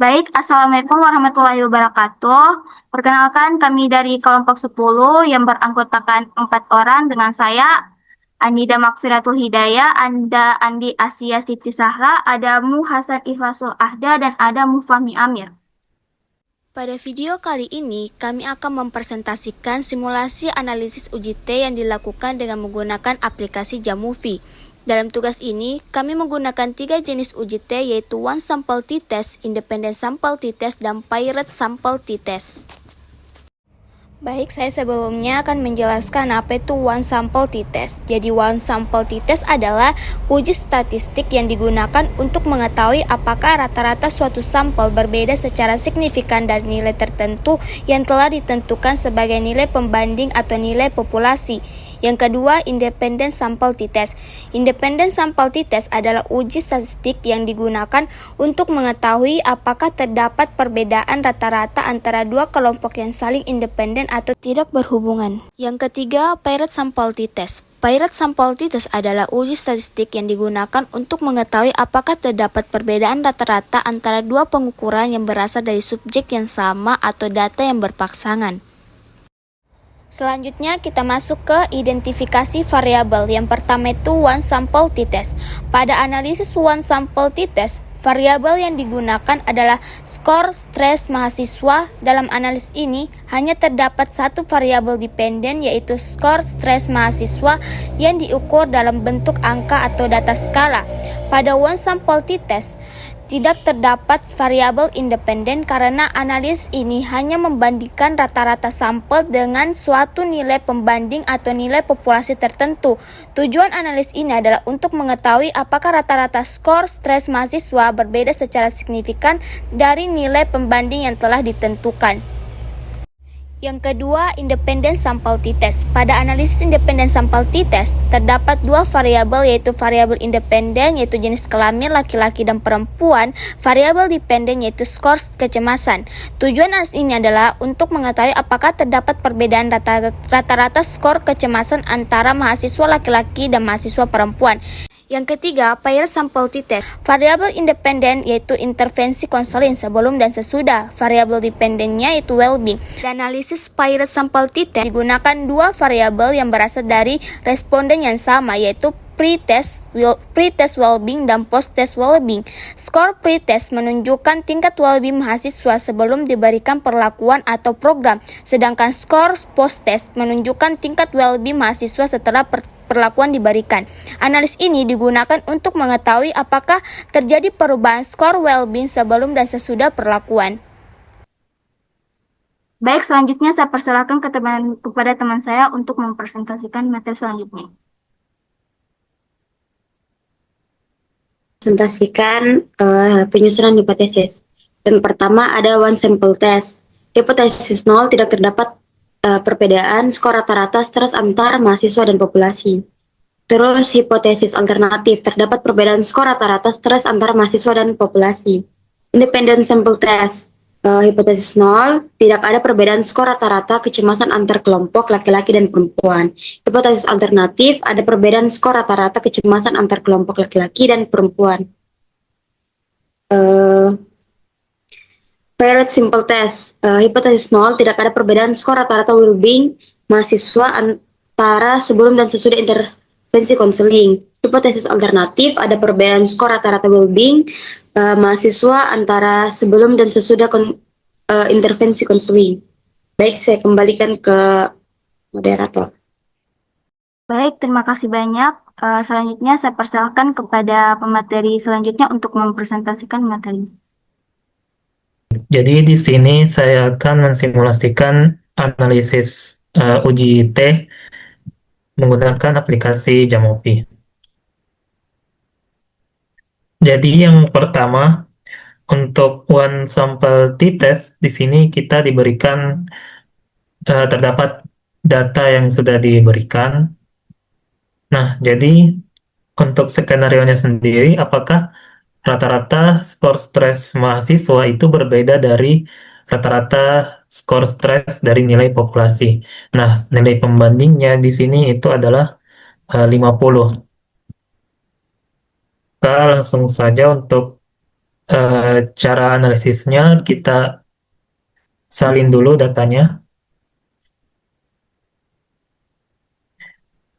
Baik, Assalamualaikum warahmatullahi wabarakatuh. Perkenalkan, kami dari kelompok 10 yang beranggotakan 4 orang dengan saya, Anida Makfiratul Hidayah, Anda Andi Asia Siti Sahra, ada Mu Hasan Ikhlasul Ahda, dan ada Mu Fahmi Amir. Pada video kali ini, kami akan mempresentasikan simulasi analisis uji T yang dilakukan dengan menggunakan aplikasi Jamovie. Dalam tugas ini, kami menggunakan 3 jenis uji T, yaitu One Sample T-Test, Independent Sample T-Test, dan Paired Sample T-Test. Baik, saya sebelumnya akan menjelaskan apa itu One Sample T-Test. Jadi One Sample T-Test adalah uji statistik yang digunakan untuk mengetahui apakah rata-rata suatu sampel berbeda secara signifikan dari nilai tertentu yang telah ditentukan sebagai nilai pembanding atau nilai populasi. Yang kedua, Independent Sample T-Test. Independent Sample T-Test adalah uji statistik yang digunakan untuk mengetahui apakah terdapat perbedaan rata-rata antara dua kelompok yang saling independen atau tidak berhubungan. Yang ketiga, Paired Sample T-Test. Paired Sample T-Test adalah uji statistik yang digunakan untuk mengetahui apakah terdapat perbedaan rata-rata antara dua pengukuran yang berasal dari subjek yang sama atau data yang berpasangan. Selanjutnya kita masuk ke identifikasi variabel. Yang pertama itu One Sample T-Test. Pada analisis One Sample T-Test, variabel yang digunakan adalah skor stres mahasiswa. Dalam analisis ini hanya terdapat satu variabel dependen, yaitu skor stres mahasiswa yang diukur dalam bentuk angka atau data skala. Pada One Sample T-Test tidak terdapat variabel independen karena analis ini hanya membandingkan rata-rata sampel dengan suatu nilai pembanding atau nilai populasi tertentu. Tujuan analis ini adalah untuk mengetahui apakah rata-rata skor stres mahasiswa berbeda secara signifikan dari nilai pembanding yang telah ditentukan. Yang kedua, Independent Sample T-Test. Pada analisis Independent Sample T-Test, terdapat dua variabel, yaitu variabel independen, yaitu jenis kelamin laki-laki dan perempuan, variabel dependen, yaitu skor kecemasan. Tujuan analis ini adalah untuk mengetahui apakah terdapat perbedaan rata-rata skor kecemasan antara mahasiswa laki-laki dan mahasiswa perempuan. Yang ketiga, Paired Sample T-Test. Variabel independen yaitu intervensi konseling sebelum dan sesudah. Variabel dependennya yaitu well-being. Dan analisis Paired Sample T-Test digunakan dua variabel yang berasal dari responden yang sama, yaitu pre-test well-being dan post-test well-being. Skor pre-test menunjukkan tingkat well-being mahasiswa sebelum diberikan perlakuan atau program, sedangkan skor post-test menunjukkan tingkat well-being mahasiswa setelah perlakuan diberikan. Analis ini digunakan untuk mengetahui apakah terjadi perubahan skor well-being sebelum dan sesudah perlakuan. Baik, selanjutnya saya persilakan kepada teman saya untuk mempresentasikan materi selanjutnya. Presentasikan penyusunan hipotesis. Yang pertama ada one sample test. Hipotesis 0 tidak terdapat perbedaan skor rata-rata stres antar mahasiswa dan populasi. Terus hipotesis alternatif, terdapat perbedaan skor rata-rata stres antar mahasiswa dan populasi. Independent sample test. Hipotesis 0, tidak ada perbedaan skor rata-rata kecemasan antar kelompok laki-laki dan perempuan. Hipotesis alternatif, ada perbedaan skor rata-rata kecemasan antar kelompok laki-laki dan perempuan. Paired simple test. Hipotesis 0, tidak ada perbedaan skor rata-rata well-being mahasiswa antara sebelum dan sesudah intervensi konseling. Hipotesis alternatif, ada perbedaan skor rata-rata well-being mahasiswa antara sebelum dan sesudah intervensi konseling. Baik, saya kembalikan ke moderator. Baik, terima kasih banyak. Selanjutnya saya persilakan kepada pemateri selanjutnya untuk mempresentasikan materi. Jadi di sini saya akan mensimulasikan analisis uji T menggunakan aplikasi Jamovie. Jadi yang pertama, untuk one sample T-test, di sini kita diberikan terdapat data yang sudah diberikan. Nah, jadi untuk skenario-nya sendiri, apakah rata-rata skor stres mahasiswa itu berbeda dari rata-rata skor stres dari nilai populasi. Nah, nilai pembandingnya di sini itu adalah 50. Kita langsung saja untuk Cara analisisnya kita salin dulu datanya.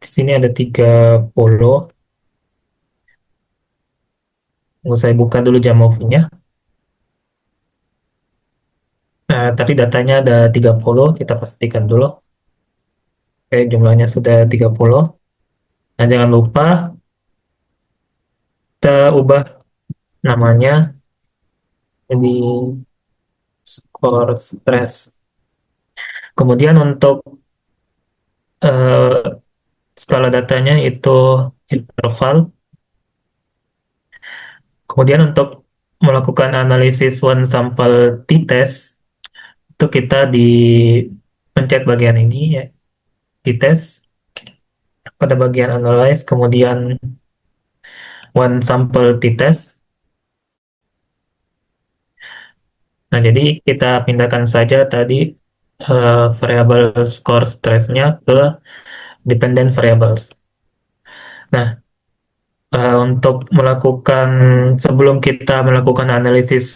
Di sini ada 30. Mau saya buka dulu Jamovi-nya. Tadi datanya ada 30, kita pastikan dulu. Oke, jumlahnya sudah 30. Nah, jangan lupa kita ubah namanya jadi skor stres. Kemudian untuk eh, skala datanya itu interval. Kemudian untuk melakukan analisis one sample t-test, itu kita di pencet bagian ini ya, t-test pada bagian analyze, kemudian one sample t-test. Nah, jadi kita pindahkan saja tadi variabel score stressnya ke dependent variables. Nah, untuk melakukan sebelum kita melakukan analisis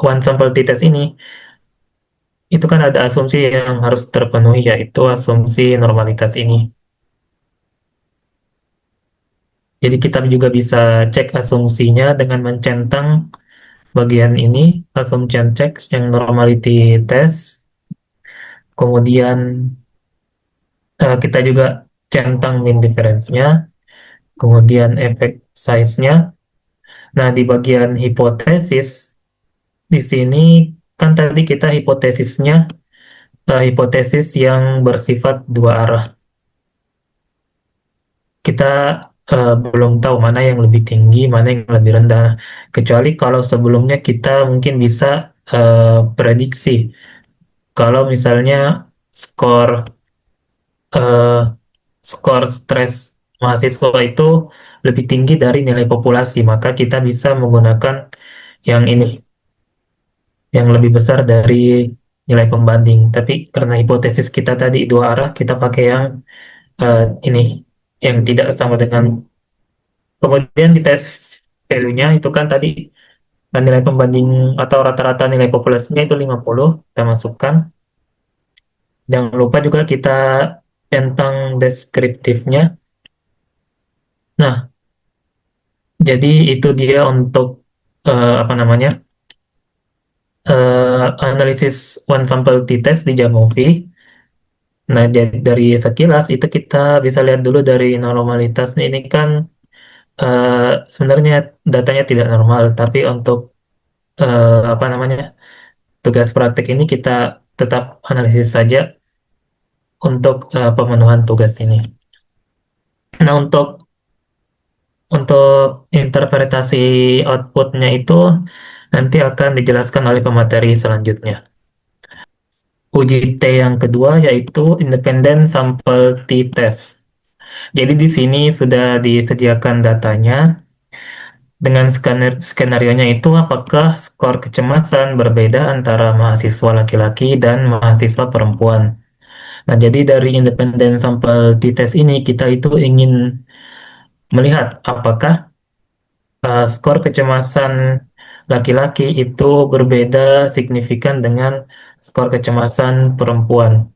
one sample t-test ini, itu kan ada asumsi yang harus terpenuhi, yaitu asumsi normalitas ini. Jadi kita juga bisa cek asumsinya dengan mencentang bagian ini, assumption check yang normality test. Kemudian kita juga centang mean difference-nya, kemudian efek size-nya. Nah, di bagian hipotesis, di sini kan tadi kita hipotesisnya hipotesis yang bersifat dua arah. Kita belum tahu mana yang lebih tinggi, mana yang lebih rendah. Kecuali kalau sebelumnya kita mungkin bisa prediksi. Kalau misalnya skor eh, skor stres mahasiswa itu lebih tinggi dari nilai populasi, maka kita bisa menggunakan yang ini, yang lebih besar dari nilai pembanding. Tapi karena hipotesis kita tadi dua arah, kita pakai yang ini, yang tidak sama dengan. Kemudian di tes value-nya itu kan tadi nilai pembanding atau rata-rata nilai populasinya itu 50, kita masukkan. Jangan lupa juga kita centang deskriptifnya. Nah, jadi itu dia untuk apa namanya analisis one sample t-test di Jamovi. Nah, dari sekilas itu kita bisa lihat dulu dari normalitasnya ini kan sebenarnya datanya tidak normal, tapi untuk apa namanya tugas praktek ini kita tetap analisis saja untuk pemenuhan tugas ini. Nah, untuk interpretasi outputnya itu nanti akan dijelaskan oleh pemateri selanjutnya. Uji T yang kedua yaitu Independent Sample T-Test. Jadi di sini sudah disediakan datanya dengan skenario-nya itu apakah skor kecemasan berbeda antara mahasiswa laki-laki dan mahasiswa perempuan. Nah, jadi dari Independent Sample T-Test ini kita itu ingin melihat apakah skor kecemasan laki-laki itu berbeda signifikan dengan skor kecemasan perempuan.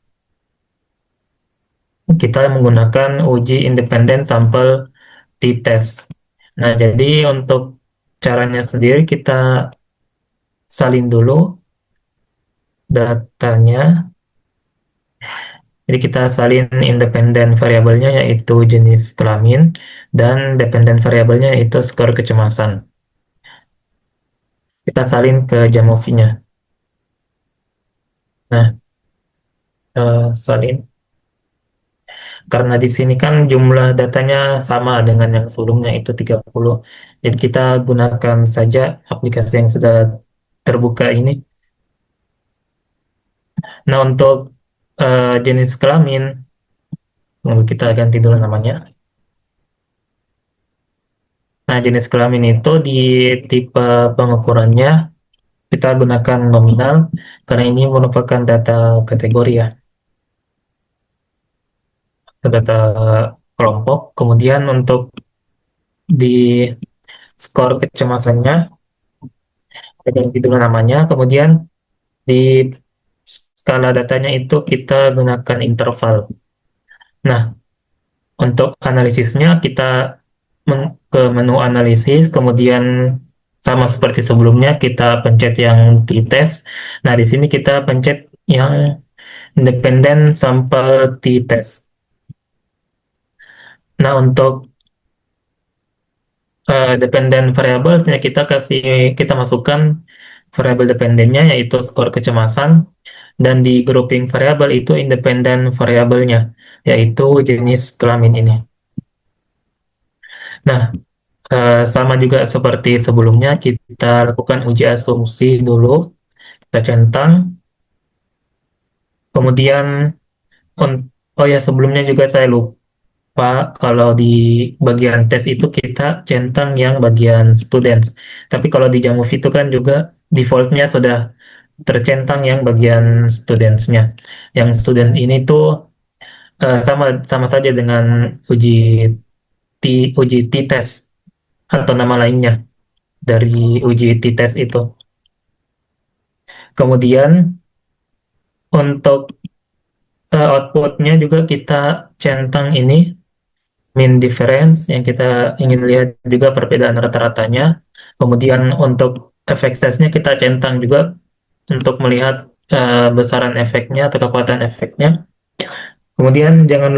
Kita menggunakan uji independen sampel t-test. Nah, jadi untuk caranya sendiri kita salin dulu datanya. Jadi kita salin independen variabelnya yaitu jenis kelamin dan dependen variabelnya yaitu skor kecemasan. Kita salin ke Jamovi-nya. Nah, salin. Karena di sini kan jumlah datanya sama dengan yang sebelumnya itu 30. Jadi kita gunakan saja aplikasi yang sudah terbuka ini. Nah, untuk jenis kelamin, kita ganti dulu namanya. Nah, jenis kelamin itu di tipe pengukurannya kita gunakan nominal karena ini merupakan data kategori ya, data kelompok. Kemudian untuk di skor kecemasannya, dan gitu namanya. Kemudian di skala datanya itu kita gunakan interval. Nah, untuk analisisnya kita ke menu analisis, kemudian sama seperti sebelumnya kita pencet yang t-test. Nah, di sini kita pencet yang independent sample t-test. Nah, untuk dependent variablesnya kita masukkan variabel dependennya yaitu skor kecemasan, dan di grouping variabel itu independent variabelnya yaitu jenis kelamin ini. Nah, sama juga seperti sebelumnya, kita lakukan uji asumsi dulu, kita centang, kemudian, oh ya sebelumnya juga saya lupa, kalau di bagian tes itu kita centang yang bagian students, tapi kalau di Jamuf itu kan juga defaultnya sudah tercentang yang bagian studentsnya. Yang student ini tuh sama sama saja dengan uji uji t-test atau nama lainnya dari uji t-test itu. Kemudian untuk outputnya juga kita centang ini mean difference yang kita ingin lihat juga perbedaan rata-ratanya. Kemudian untuk efek size-nya kita centang juga untuk melihat besaran efeknya atau kekuatan efeknya. Kemudian jangan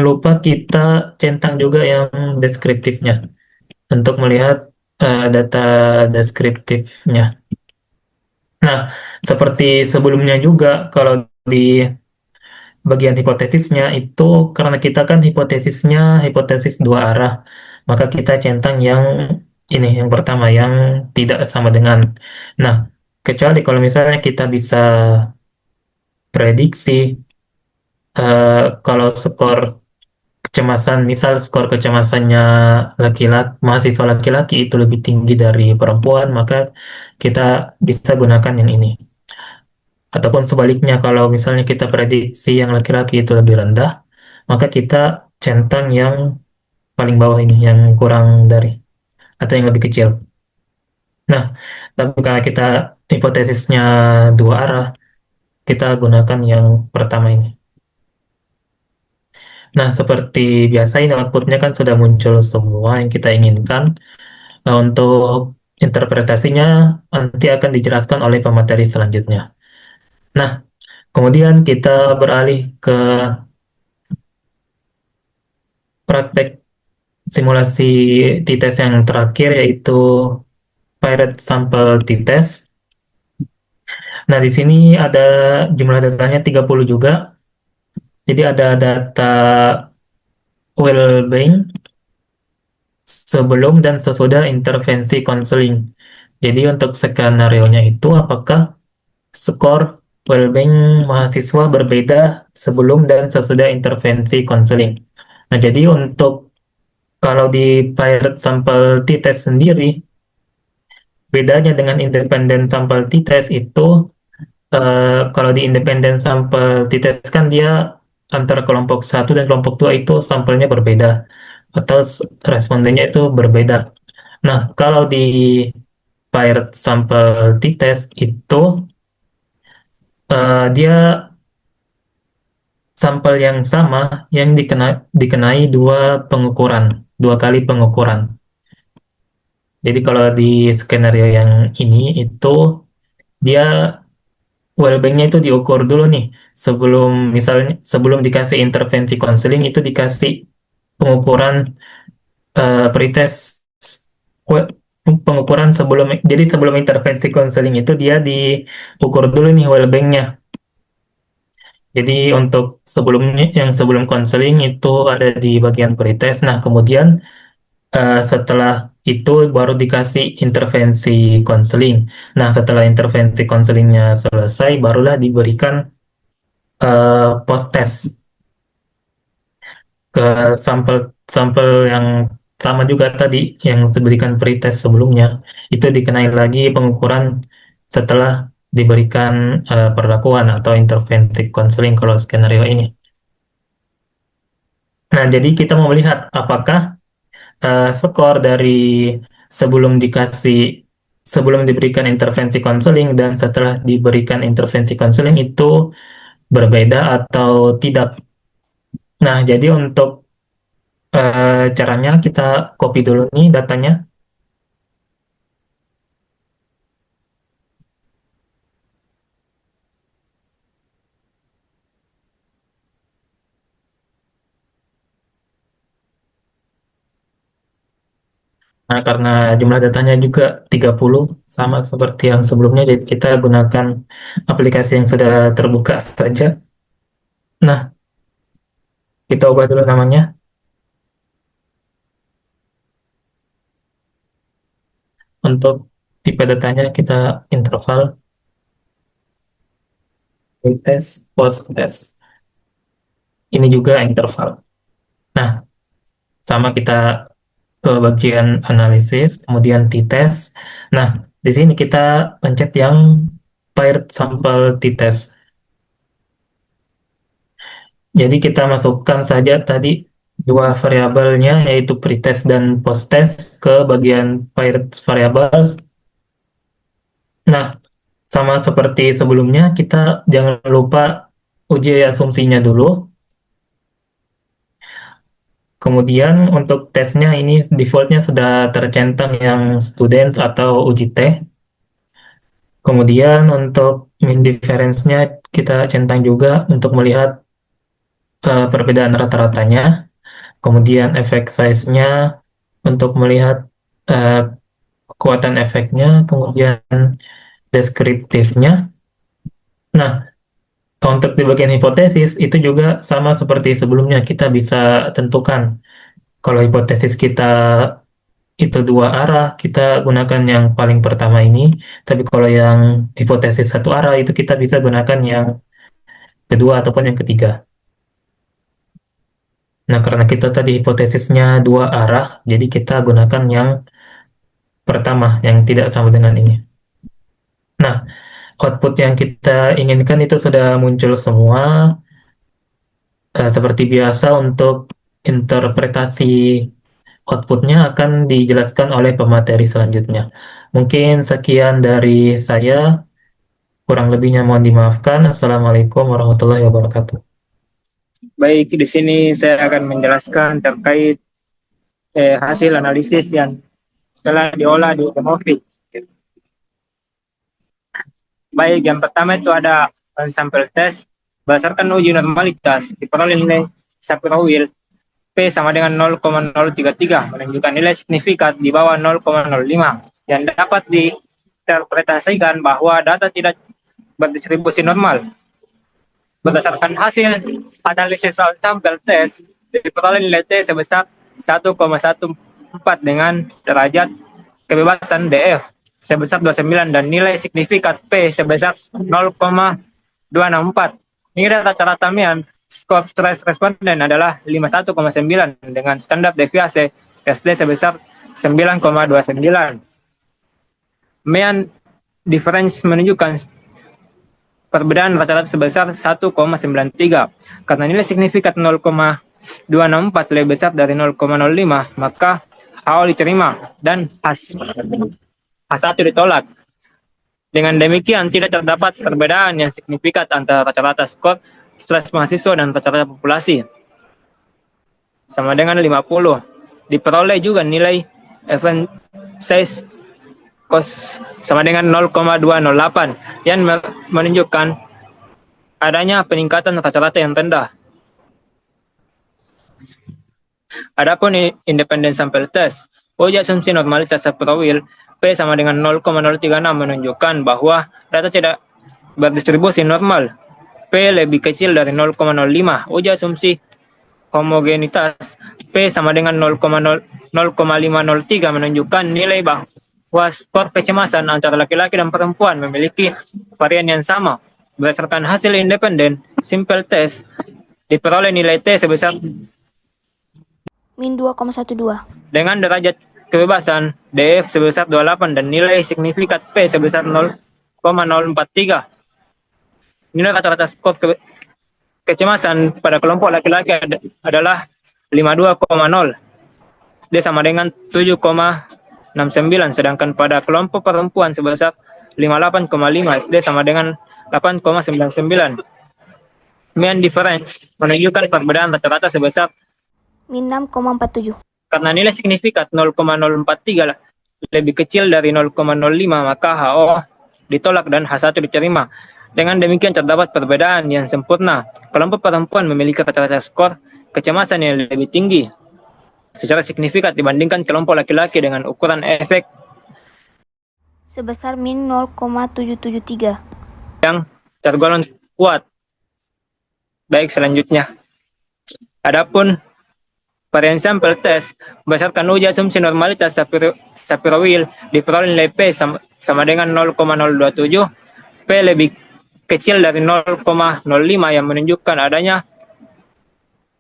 lupa kita centang juga yang deskriptifnya untuk melihat data deskriptifnya. Nah, seperti sebelumnya juga, kalau di bagian hipotesisnya itu, karena kita kan hipotesisnya hipotesis dua arah, maka kita centang yang ini, yang pertama, yang tidak sama dengan. Nah, kecuali kalau misalnya kita bisa prediksi kalau skor kecemasan, misal skor kecemasannya mahasiswa laki-laki itu lebih tinggi dari perempuan, maka kita bisa gunakan yang ini. Ataupun sebaliknya, kalau misalnya kita prediksi yang laki-laki itu lebih rendah, maka kita centang yang paling bawah ini, yang kurang dari, atau yang lebih kecil. Nah, tapi karena kita hipotesisnya dua arah, kita gunakan yang pertama ini. Nah, seperti biasa ini outputnya kan sudah muncul semua yang kita inginkan. Nah, untuk interpretasinya nanti akan dijelaskan oleh pemateri selanjutnya. Nah, kemudian kita beralih ke praktek simulasi t-test yang terakhir, yaitu Pirate Sample t-test. Nah, di sini ada jumlah datanya 30 juga. Jadi ada data well-being sebelum dan sesudah intervensi konseling. Jadi untuk skenario-nya itu, apakah skor well-being mahasiswa berbeda sebelum dan sesudah intervensi konseling. Nah, jadi untuk kalau di Pirate Sample t-test sendiri, bedanya dengan independent sample t-test itu, kalau di independent sample t-test kan dia antara kelompok 1 dan kelompok 2 itu sampelnya berbeda, atau respondennya itu berbeda. Nah, kalau di Pirate Sample t-test itu, dia sampel yang sama yang dikenai dua kali pengukuran. Jadi kalau di skenario yang ini itu, dia well-being-nya itu diukur dulu nih, sebelum dikasih intervensi konseling itu dikasih pengukuran pretest, pengukuran jadi sebelum intervensi konseling itu dia diukur dulu nih well-being-nya. Jadi untuk sebelum konseling itu ada di bagian pretest. Nah, kemudian setelah itu baru dikasih intervensi konseling. Nah, setelah intervensi konselingnya selesai, barulah diberikan post-test ke sampel yang sama juga tadi, yang diberikan pretest sebelumnya. Itu dikenai lagi pengukuran setelah diberikan perlakuan atau intervensi konseling kalau skenario ini. Nah, jadi kita mau melihat apakah skor dari sebelum sebelum diberikan intervensi konseling dan setelah diberikan intervensi konseling itu berbeda atau tidak. Nah, jadi untuk caranya kita copy dulu nih datanya. Nah, karena jumlah datanya juga 30 sama seperti yang sebelumnya, jadi kita gunakan aplikasi yang sudah terbuka saja. Nah, kita ubah dulu namanya. Untuk tipe datanya kita interval, pretest, post-test. Ini juga interval. Nah, sama kita ke bagian analisis, kemudian t-test. Nah, di sini kita pencet yang paired sample t-test. Jadi kita masukkan saja tadi dua variabelnya, yaitu pretest dan posttest, ke bagian paired variables. Nah, sama seperti sebelumnya, kita jangan lupa uji asumsinya dulu. Kemudian untuk tesnya ini defaultnya sudah tercentang yang student atau uji T. Kemudian untuk mean difference-nya kita centang juga untuk melihat perbedaan rata-ratanya. Kemudian efek size-nya untuk melihat eh, kekuatan efeknya. Kemudian deskriptifnya. Nah, untuk di bagian hipotesis itu juga sama seperti sebelumnya, kita bisa tentukan kalau hipotesis kita itu dua arah, kita gunakan yang paling pertama ini. Tapi kalau yang hipotesis satu arah, itu kita bisa gunakan yang kedua ataupun yang ketiga. Nah, karena kita tadi hipotesisnya dua arah, jadi kita gunakan yang pertama, yang tidak sama dengan ini. Nah, output yang kita inginkan itu sudah muncul semua. Seperti biasa, untuk interpretasi outputnya akan dijelaskan oleh pemateri selanjutnya. Mungkin sekian dari saya. Kurang lebihnya mohon dimaafkan. Assalamualaikum warahmatullahi wabarakatuh. Baik, di sini saya akan menjelaskan terkait hasil analisis yang telah diolah di Demovid. Baik, yang pertama itu ada sampel test. Berdasarkan uji normalitas, diperoleh nilai Shapiro-Wilk P sama dengan 0,033, menunjukkan nilai signifikan di bawah 0,05, yang dapat diinterpretasikan bahwa data tidak berdistribusi normal. Berdasarkan hasil analisis sampel test, diperoleh nilai T sebesar 1,14 dengan derajat kebebasan DF sebesar 29 dan nilai signifikan P sebesar 0,264. Nilai rata-rata mean skor stres responden adalah 51,9 dengan standar deviasi SD sebesar 9,29. Mean difference menunjukkan perbedaan rata-rata sebesar 1,93. Karena nilai signifikan 0,264 lebih besar dari 0,05, maka HO diterima dan H1 ditolak. Dengan demikian, tidak terdapat perbedaan yang signifikan antara rata-rata skor stres mahasiswa dan rata-rata populasi. Sama dengan 50. Diperoleh juga nilai event size sama dengan 0,208 yang menunjukkan adanya peningkatan rata-rata yang rendah. Adapun independent sample test, uji asumsi normalitas Shapiro-Wilk P sama dengan 0,036 menunjukkan bahwa data tidak berdistribusi normal. P lebih kecil dari 0,05. Uji asumsi homogenitas P sama dengan 0,503 menunjukkan nilai bahwa skor kecemasan antara laki-laki dan perempuan memiliki varian yang sama. Berdasarkan hasil independen simple test, diperoleh nilai T sebesar min 2,12. dengan derajat kebebasan DF sebesar 28 dan nilai signifikan P sebesar 0,043. Nilai rata-rata skor kecemasan pada kelompok laki-laki adalah 52,0. SD sama dengan 7,69, sedangkan pada kelompok perempuan sebesar 58,5, SD sama dengan 8,99. Mean difference menunjukkan perbedaan rata-rata sebesar min 6,47. karena nilai signifikan 0,043 lebih kecil dari 0,05, maka HO ditolak dan H1 diterima. Dengan demikian terdapat perbedaan yang sempurna. Kelompok perempuan memiliki rata-rata skor kecemasan yang lebih tinggi secara signifikan dibandingkan kelompok laki-laki dengan ukuran efek Sebesar min 0,773. yang tergolong kuat. Baik, selanjutnya. Adapun varian sampel test berdasarkan uji asumsi normalitas Shapiro-Wilk diperoleh nilai P sama dengan 0,027, P lebih kecil dari 0,05 yang menunjukkan adanya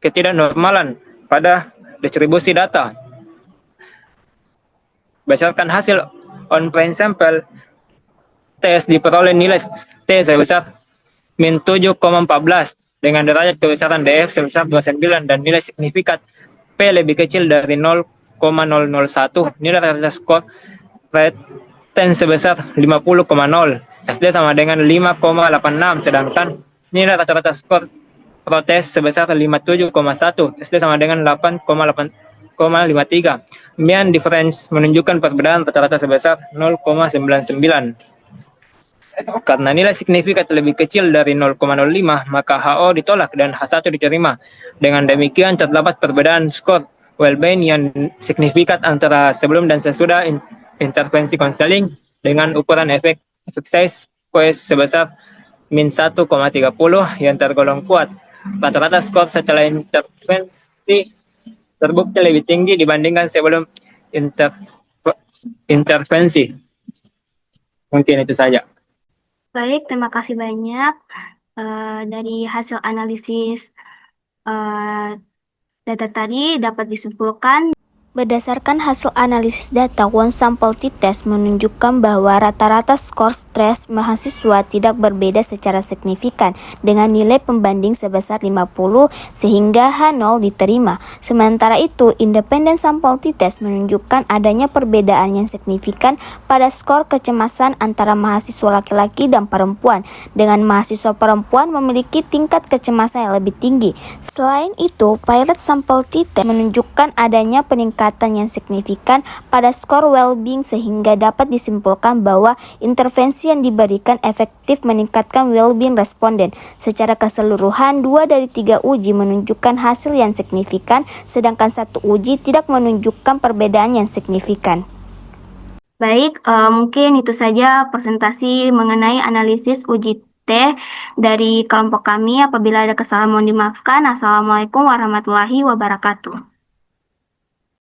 ketidaknormalan pada distribusi data. Berdasarkan hasil on-prime sample test diperoleh nilai T sebesar min 7,14 dengan derajat kebesaran DF sebesar 29 dan nilai signifikan P lebih kecil dari 0,001. Nilai rata-rata skor reten sebesar 50,0. SD sama dengan 5,86, sedangkan nilai rata-rata skor protes sebesar 57,1. SD sama dengan 8,53. Mean difference menunjukkan perbedaan rata-rata sebesar 0,99. Karena nilai signifikan lebih kecil dari 0,05, maka HO ditolak dan H1 diterima. Dengan demikian terdapat perbedaan skor well-being yang signifikan antara sebelum dan sesudah intervensi konseling dengan ukuran efek size quest sebesar min 1,30 yang tergolong kuat. Rata-rata skor setelah intervensi terbukti lebih tinggi dibandingkan sebelum intervensi. Mungkin itu saja. Baik, terima kasih banyak. Dari hasil analisis data tadi dapat disimpulkan Berdasarkan hasil analisis data one sample t-test menunjukkan bahwa rata-rata skor stres mahasiswa tidak berbeda secara signifikan dengan nilai pembanding sebesar 50 sehingga H0 diterima. Sementara itu, independent sample t-test menunjukkan adanya perbedaan yang signifikan pada skor kecemasan antara mahasiswa laki-laki dan perempuan, dengan mahasiswa perempuan memiliki tingkat kecemasan yang lebih tinggi. Selain itu, pilot sample t-test menunjukkan adanya peningkatan yang signifikan pada skor well-being sehingga dapat disimpulkan bahwa intervensi yang diberikan efektif meningkatkan well-being responden. Secara keseluruhan, 2 dari 3 uji menunjukkan hasil yang signifikan, sedangkan 1 uji tidak menunjukkan perbedaan yang signifikan. Baik, mungkin itu saja presentasi mengenai analisis uji T dari kelompok kami. Apabila ada kesalahan mohon dimaafkan. Assalamualaikum warahmatullahi wabarakatuh.